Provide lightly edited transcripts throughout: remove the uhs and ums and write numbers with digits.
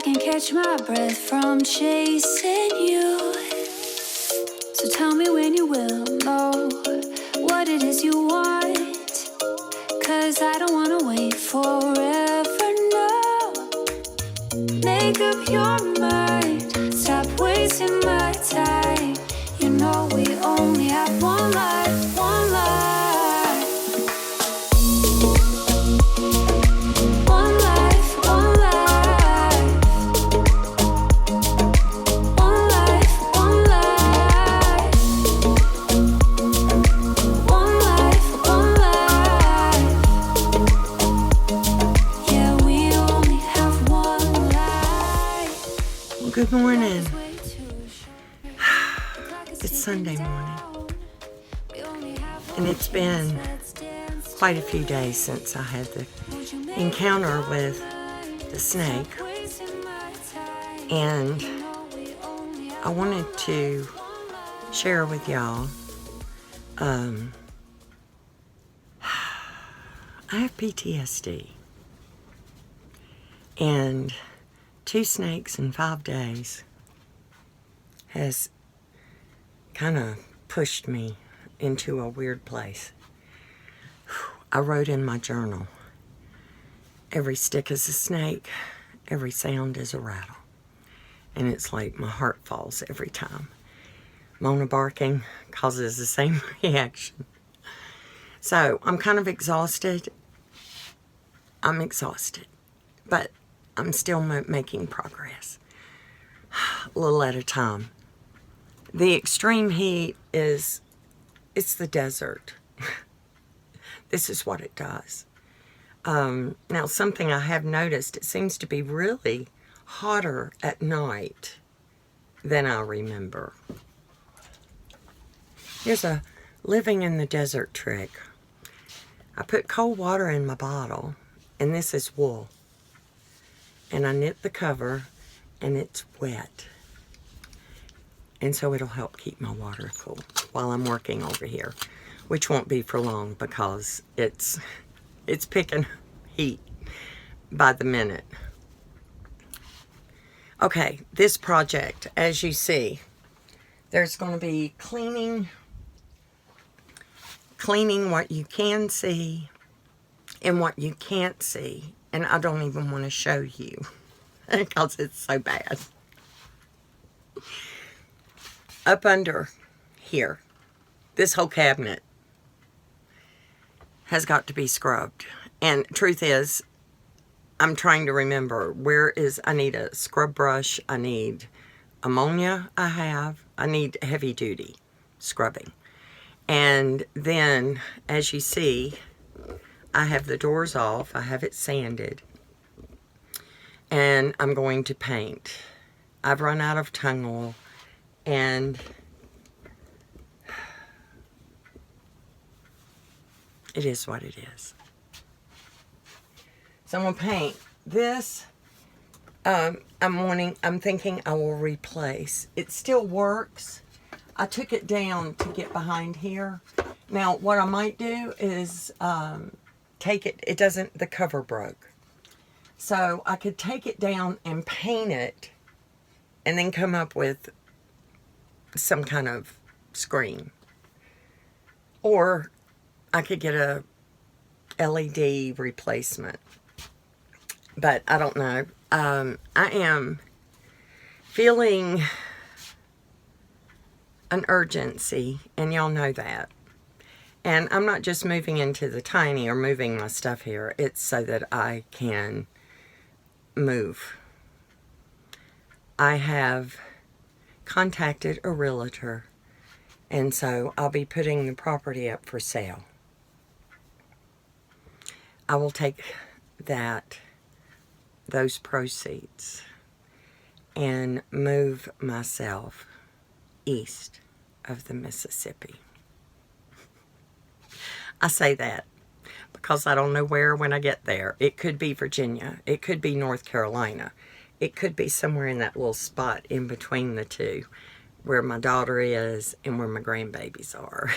can't catch my breath from chasing you. So tell me when you will know what it is you want. 'Cause I don't wanna wait forever, no. Make up your mind, stop wasting my time. You know we only have one life, one life. One life, one life. One life, one life. One life, one life. Yeah, we only have one life. Well, good morning. It's Sunday morning, and it's been quite a few days since I had the encounter with the snake, and I wanted to share with y'all. I have PTSD, and 2 snakes in 5 days has kind of pushed me into a weird place. I wrote in my journal, every stick is a snake, every sound is a rattle. And it's like my heart falls every time. Mona barking causes the same reaction. So I'm kind of exhausted. I'm exhausted, but I'm still making progress, a little at a time. The extreme heat it's the desert. This is what it does. Now, something I have noticed, it seems to be really hotter at night than I remember. Here's a living in the desert trick. I put cold water in my bottle, and this is wool. And I knit the cover, and it's wet. And so it'll help keep my water cool while I'm working over here, which won't be for long because it's picking heat by the minute. Okay, this project, as you see, there's going to be cleaning what you can see and what you can't see. And I don't even want to show you because it's so bad. Up under here, this whole cabinet has got to be scrubbed. And truth is, I'm trying to remember I need a scrub brush, I need ammonia I need heavy duty scrubbing. And then, as you see, I have the doors off, I have it sanded, and I'm going to paint. I've run out of tung oil. And it is what it is. So I'm going to paint this. I'm thinking I will replace. It still works. I took it down to get behind here. Now, what I might do is take it. The cover broke. So I could take it down and paint it and then come up with some kind of screen, or I could get a LED replacement, but I don't know. I am feeling an urgency, and y'all know that, and I'm not just moving into the tiny or moving my stuff here. It's so that I can move. I have contacted a realtor, and so I'll be putting the property up for sale. I will take those proceeds and move myself east of the Mississippi. I say that because I don't know where when I get there. It could be Virginia. It could be North Carolina. It could be somewhere in that little spot in between the two where my daughter is and where my grandbabies are.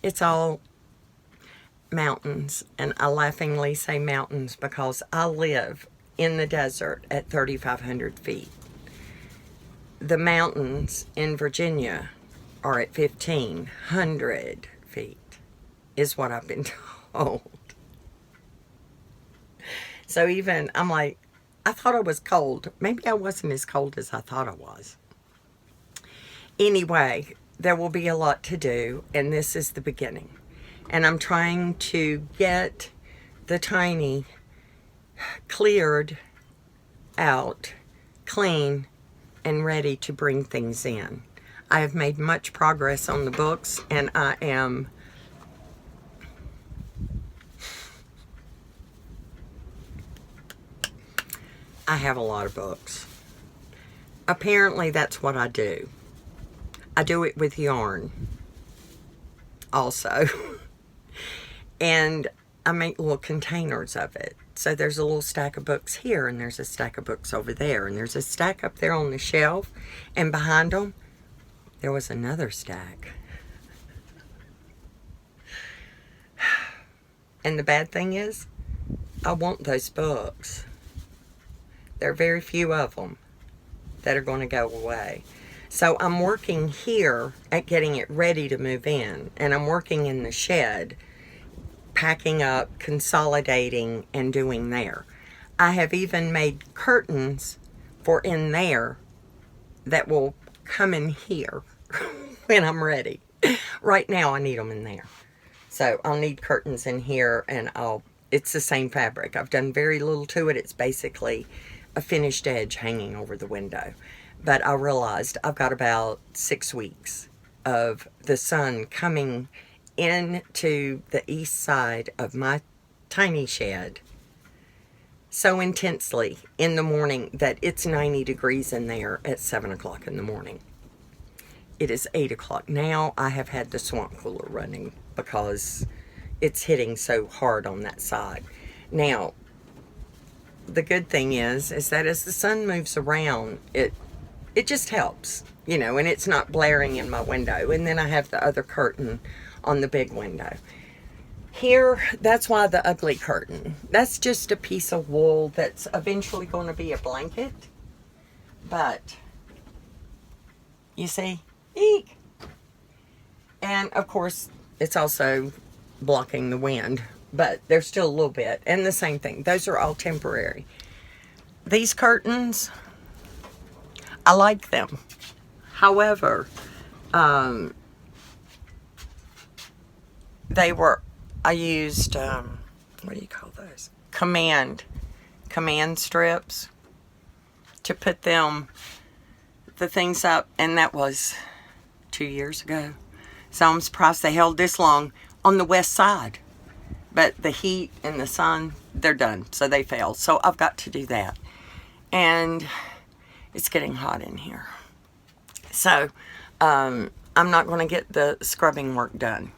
It's all mountains, and I laughingly say mountains because I live in the desert at 3,500 feet. The mountains in Virginia are at 1,500 feet, is what I've been told. So even, I'm like, I thought I was cold. Maybe I wasn't as cold as I thought I was. Anyway, there will be a lot to do, and this is the beginning. And I'm trying to get the tiny cleared out, clean, and ready to bring things in. I have made much progress on the books, and I have a lot of books. Apparently that's what I do. I do it with yarn also. And I make little containers of it. So there's a little stack of books here, and there's a stack of books over there, and there's a stack up there on the shelf, and behind them there was another stack. And the bad thing is, I want those books. There are very few of them that are going to go away. So I'm working here at getting it ready to move in, and I'm working in the shed, packing up, consolidating, and doing there. I have even made curtains for in there that will come in here when I'm ready. Right now I need them in there. So I'll need curtains in here, and it's the same fabric. I've done very little to it. It's basically a finished edge hanging over the window. But I realized I've got about 6 weeks of the sun coming into the east side of my tiny shed so intensely in the morning that it's 90 degrees in there at 7 o'clock in the morning. It is 8 o'clock. Now I have had the swamp cooler running because it's hitting so hard on that side. Now, the good thing is that as the sun moves around, it just helps, you know, and it's not blaring in my window. And then I have the other curtain on the big window. Here, that's why the ugly curtain. That's just a piece of wool that's eventually going to be a blanket. But, you see, eek. And, of course, it's also blocking the wind. But there's still a little bit. And the same thing. Those are all temporary. These curtains, I like them. However, I used, what do you call those? Command strips to put the things up. And that was 2 years ago. So I'm surprised they held this long on the west side. But the heat and the sun, they're done. So they fell. So I've got to do that. And it's getting hot in here. So I'm not going to get the scrubbing work done.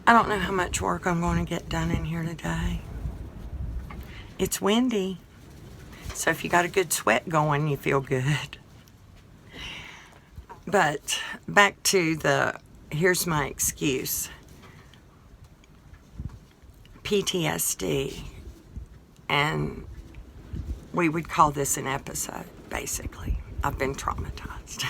I don't know how much work I'm going to get done in here today. It's windy. So if you got a good sweat going, you feel good. But back to here's my excuse. PTSD, and we would call this an episode, basically. I've been traumatized.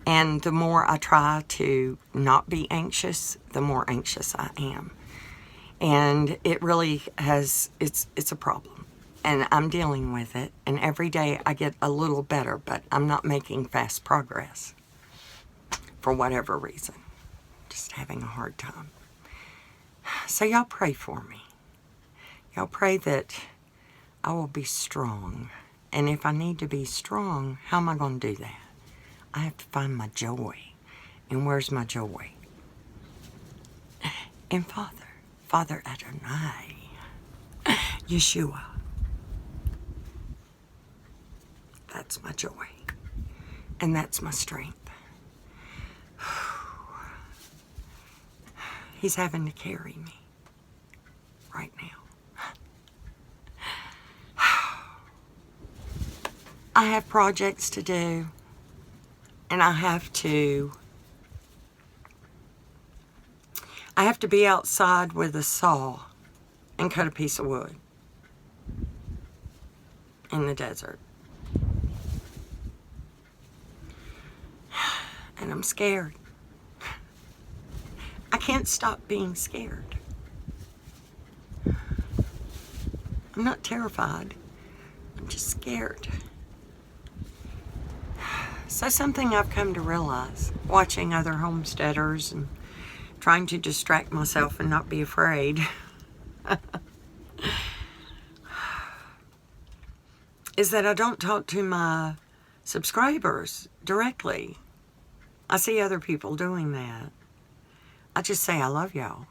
And the more I try to not be anxious, the more anxious I am. And it really it's a problem. And I'm dealing with it. And every day I get a little better, but I'm not making fast progress. For whatever reason. Just having a hard time. So y'all pray for me. Y'all pray that I will be strong. And if I need to be strong, how am I going to do that? I have to find my joy. And where's my joy? In Father Adonai, Yeshua. That's my joy. And that's my strength. He's having to carry me right now. I have projects to do, and I have to be outside with a saw and cut a piece of wood in the desert. And I'm scared. I can't stop being scared. I'm not terrified. I'm just scared. So something I've come to realize, watching other homesteaders and trying to distract myself and not be afraid, is that I don't talk to my subscribers directly. I see other people doing that. I just say I love y'all.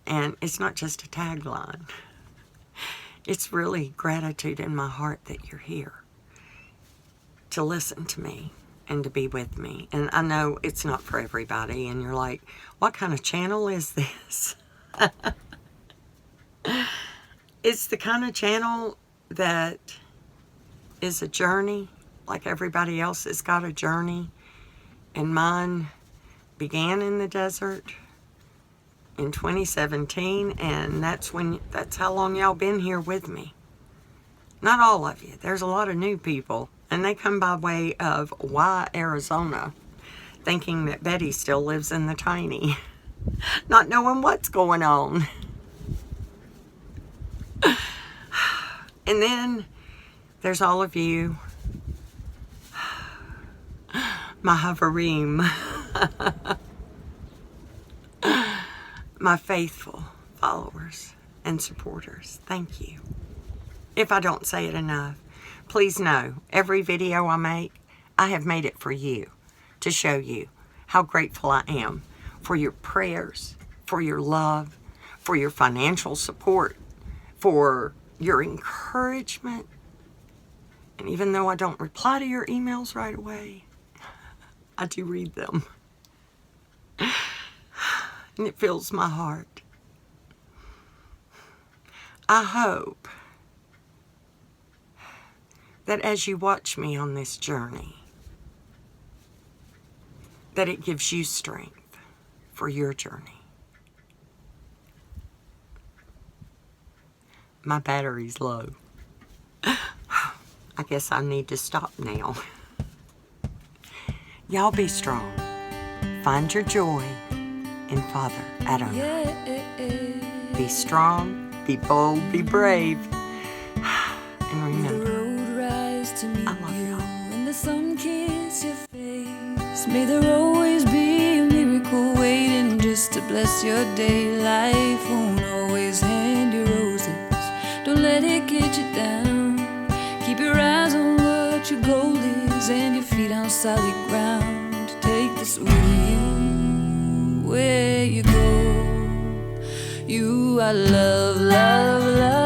And it's not just a tagline. It's really gratitude in my heart that you're here to listen to me and to be with me. And I know it's not for everybody, and you're like, what kind of channel is this? It's the kind of channel that is a journey, like everybody else has got a journey, and mine began in the desert in 2017, and that's how long y'all been here with me. Not all of you. There's a lot of new people, and they come by way of Arizona, thinking that Betty still lives in the tiny, not knowing what's going on. And then there's all of you, my Havarim, my faithful followers and supporters. Thank you. If I don't say it enough, please know every video I make, I have made it for you, to show you how grateful I am for your prayers, for your love, for your financial support, for your encouragement. And even though I don't reply to your emails right away, I do read them. And it fills my heart. I hope that as you watch me on this journey, that it gives you strength for your journey. My battery's low. I guess I need to stop now. Y'all be strong. Find your joy in Father Adonai. Be strong, be bold, be brave. And remember, I love y'all. When the sun kisses your face, may there always be a miracle waiting just to bless your day. Life won't always hand you roses. Don't let it get you down. Keep your eyes on what your goal is and your feet on solid ground. Take this with you where you go. You are love, love, love.